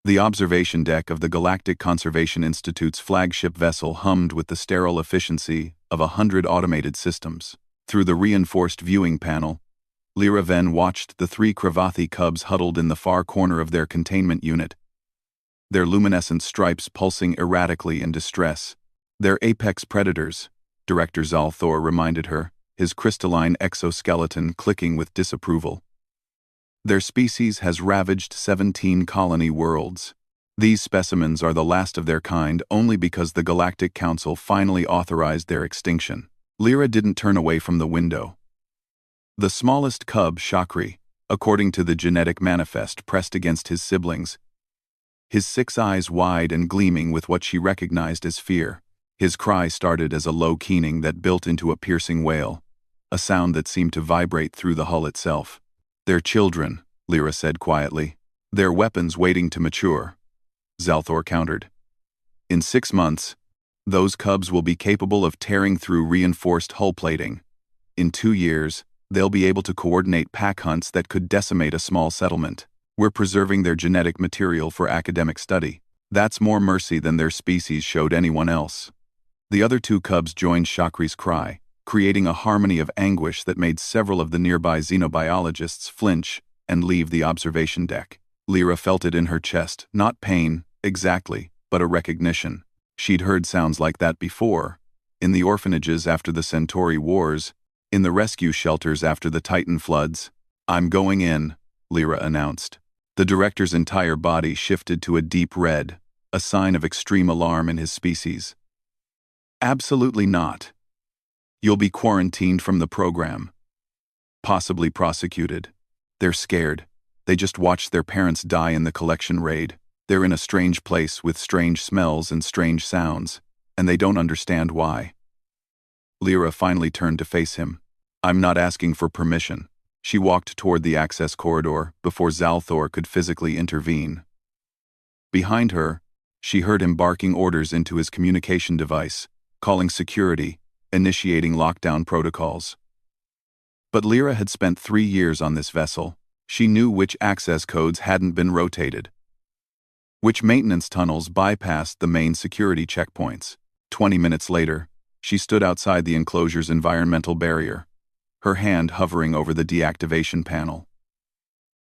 The observation deck of the Galactic Conservation Institute's flagship vessel hummed with the sterile efficiency of 100 automated systems. Through the reinforced viewing panel, Lyra Ven watched the 3 Cravathi cubs huddled in the far corner of their containment unit, their luminescent stripes pulsing erratically in distress. Their apex predators, Director Zalthor reminded her, his crystalline exoskeleton clicking with disapproval. Their species has ravaged 17 colony worlds. These specimens are the last of their kind only because the Galactic Council finally authorized their extinction. Lyra didn't turn away from the window. The smallest cub, Shakri, according to the genetic manifest, pressed against his siblings, his 6 eyes wide and gleaming with what she recognized as fear. His cry started as a low keening that built into a piercing wail, a sound that seemed to vibrate through the hull itself. "They're children," Lyra said quietly. "They're weapons waiting to mature," Zalthor countered. "In 6 months, those cubs will be capable of tearing through reinforced hull plating. In 2 years, they'll be able to coordinate pack hunts that could decimate a small settlement. We're preserving their genetic material for academic study. That's more mercy than their species showed anyone else." The other 2 cubs joined Shakri's cry, creating a harmony of anguish that made several of the nearby xenobiologists flinch and leave the observation deck. Lyra felt it in her chest, not pain, exactly, but a recognition. She'd heard sounds like that before, in the orphanages after the Centauri Wars, in the rescue shelters after the Titan floods. "I'm going in," Lyra announced. The director's entire body shifted to a deep red, a sign of extreme alarm in his species. "Absolutely not. You'll be quarantined from the program. Possibly prosecuted. They're scared. They just watched their parents die in the collection raid. They're in a strange place with strange smells and strange sounds, and they don't understand why." Lyra finally turned to face him. "I'm not asking for permission." She walked toward the access corridor before Zalthor could physically intervene. Behind her, she heard him barking orders into his communication device, calling security, initiating lockdown protocols. But Lyra had spent 3 years on this vessel. She knew which access codes hadn't been rotated, which maintenance tunnels bypassed the main security checkpoints. 20 minutes later, she stood outside the Enclosure's environmental barrier, her hand hovering over the deactivation panel.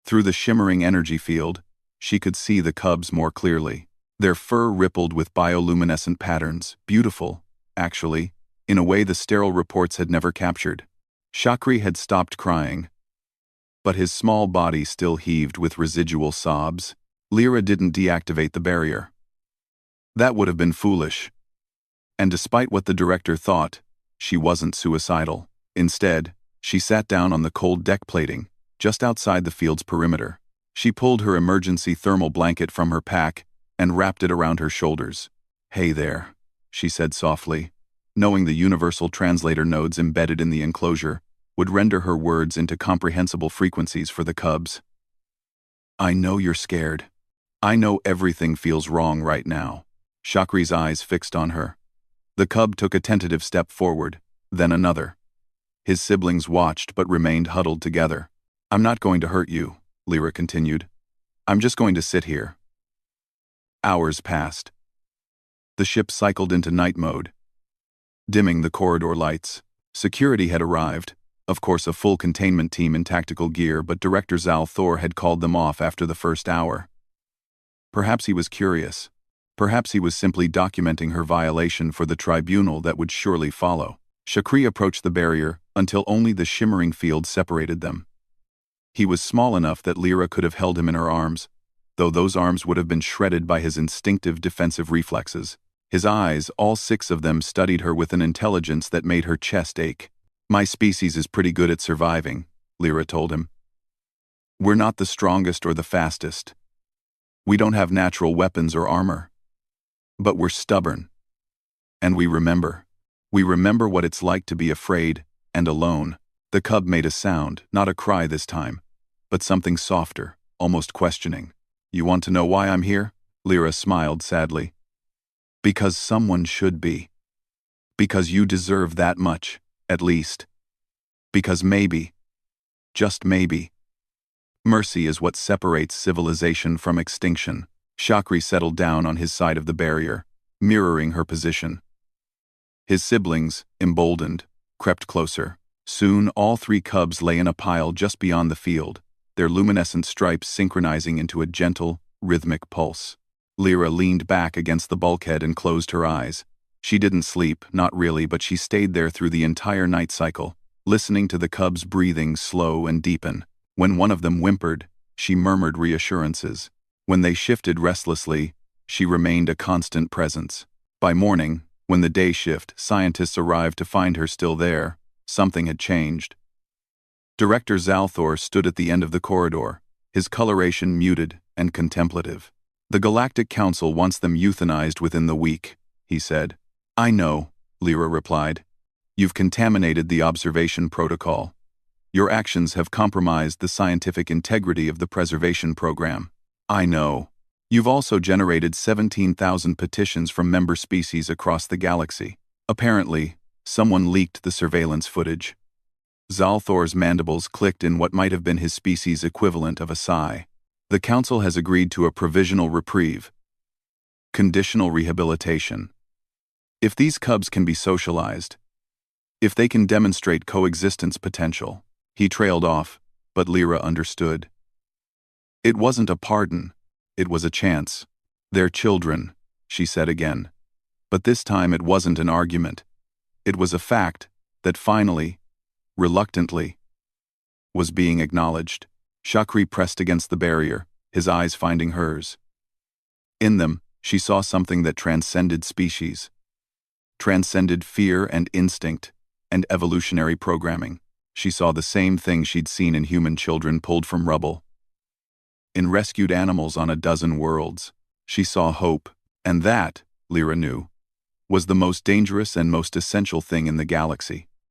Through the shimmering energy field, she could see the cubs more clearly. Their fur rippled with bioluminescent patterns, beautiful, actually, in a way the sterile reports had never captured. Shakri had stopped crying, but his small body still heaved with residual sobs. Lyra didn't deactivate the barrier. That would have been foolish. And despite what the director thought, she wasn't suicidal. Instead, she sat down on the cold deck plating, just outside the field's perimeter. She pulled her emergency thermal blanket from her pack and wrapped it around her shoulders. "Hey there," she said softly, knowing the universal translator nodes embedded in the enclosure would render her words into comprehensible frequencies for the cubs. "I know you're scared. I know everything feels wrong right now." Shakri's eyes fixed on her. The cub took a tentative step forward, then another. His siblings watched but remained huddled together. "I'm not going to hurt you," Lyra continued. "I'm just going to sit here." Hours passed. The ship cycled into night mode, dimming the corridor lights. Security had arrived, of course a full containment team in tactical gear, but Director Zalthor had called them off after the first hour. Perhaps he was curious. Perhaps he was simply documenting her violation for the tribunal that would surely follow. Shakri approached the barrier until only the shimmering field separated them. He was small enough that Lyra could have held him in her arms, though those arms would have been shredded by his instinctive defensive reflexes. His eyes, all 6 of them, studied her with an intelligence that made her chest ache. "My species is pretty good at surviving," Lyra told him. "We're not the strongest or the fastest. We don't have natural weapons or armor. But we're stubborn. And we remember. We remember what it's like to be afraid and alone." The cub made a sound, not a cry this time, but something softer, almost questioning. "You want to know why I'm here?" Lyra smiled sadly. "Because someone should be. Because you deserve that much, at least. Because maybe, just maybe, mercy is what separates civilization from extinction." Shakri settled down on his side of the barrier, mirroring her position. His siblings, emboldened, crept closer. Soon all 3 cubs lay in a pile just beyond the field, their luminescent stripes synchronizing into a gentle, rhythmic pulse. Lyra leaned back against the bulkhead and closed her eyes. She didn't sleep, not really, but she stayed there through the entire night cycle, listening to the cubs' breathing slow and deepen. When one of them whimpered, she murmured reassurances. When they shifted restlessly, she remained a constant presence. By morning, when the day shift, scientists arrived to find her still there. Something had changed. Director Zalthor stood at the end of the corridor, his coloration muted and contemplative. "The Galactic Council wants them euthanized within the week," he said. "I know," Lyra replied. "You've contaminated the observation protocol. Your actions have compromised the scientific integrity of the preservation program. I know. You've also generated 17,000 petitions from member species across the galaxy. Apparently, someone leaked the surveillance footage." Zalthor's mandibles clicked in what might have been his species' equivalent of a sigh. "The Council has agreed to a provisional reprieve. Conditional rehabilitation. If these cubs can be socialized, if they can demonstrate coexistence potential." He trailed off, but Lyra understood. It wasn't a pardon. It was a chance. "They're children," she said again. But this time it wasn't an argument. It was a fact that finally, reluctantly, was being acknowledged. Shakri pressed against the barrier, his eyes finding hers. In them, she saw something that transcended species. Transcended fear and instinct, and evolutionary programming. She saw the same thing she'd seen in human children pulled from rubble. In rescued animals on a dozen worlds. She saw hope, and that, Lyra knew, was the most dangerous and most essential thing in the galaxy.